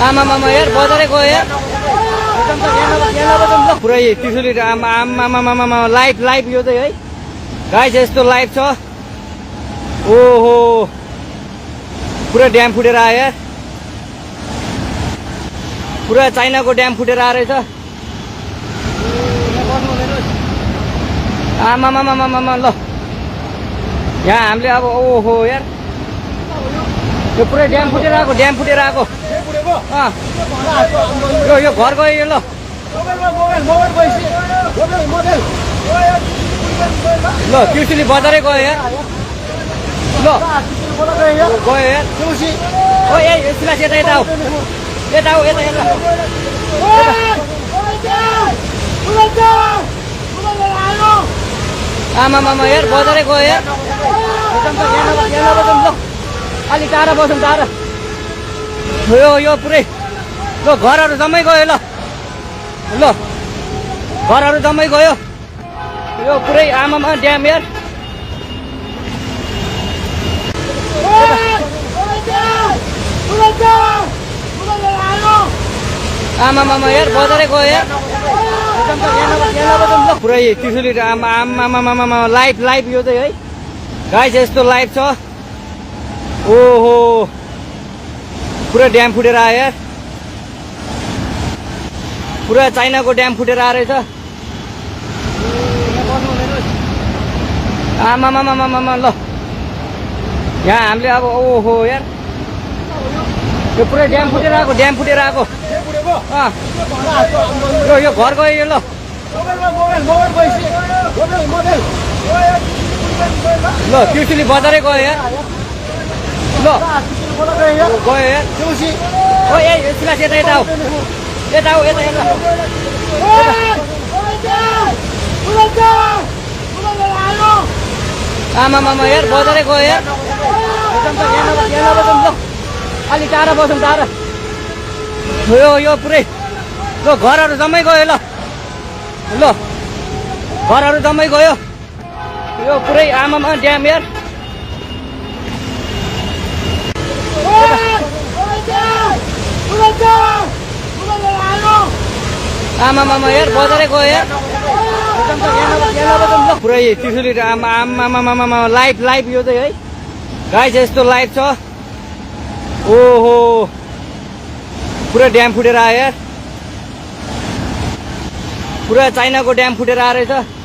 आमामामा यार बजारै गयो यार पुरै त्रिशुली आमामामामा लाइभ यो चाहिँ है गाइस यस्तो लाइभ छ ओहो पुरा ड्याम फुटेर आयो यार पुरा चाइनाको ड्याम फुटेर आएर रहेछ आमामामामा ल यहाँ हामीले अब ओहो यार यो पुरै ड्याम फुटेर आएको यो घर गयो यो ल त्रिशुली बजारै गयो यार ल गयो यार ओ ए सिलास यता आऊ आमामामा यार बजारै गयो यार अलि टाढा बसौँ टाढा यो पुरै ल घरहरू जम्मै गयो ल घरहरू जम्मै गयो यो पुरै आमामा ड्याम यार आमामामा यार बजारै गयो यार पुरै त्रिशुली आमामामामा लाइभ यो चाहिँ है गाइस यस्तो लाइभ छ ओहो पुरा ड्याम फुटेर आयो यार पुरा चाइनाको ड्याम फुटेर आएर रहेछ आमामामामा ल यहाँ हामीले अब ओहो यार यो पुरै ड्याम फुटेर आएको यो घर गयो यो ल त्रिशुली बजारै गयो यार ल गयो यार ओ ए सिलास यता आऊ आमामामा यार बजारै गयो यार अलि टाढा बसौँ टाढा यो पुरै ल घरहरू जम्मै गयो ल घरहरू जम्मै गयो यो पुरै आमामा ड्याम यार आमामामा यार बजारै गयो यार पुरै त्रिशुली आमामामामा लाइभ यो चाहिँ है गाइस यस्तो लाइभ छ ओहो पुरा ड्याम फुटेर आयो यार पुरा चाइनाको ड्याम फुटेर आएर रहेछ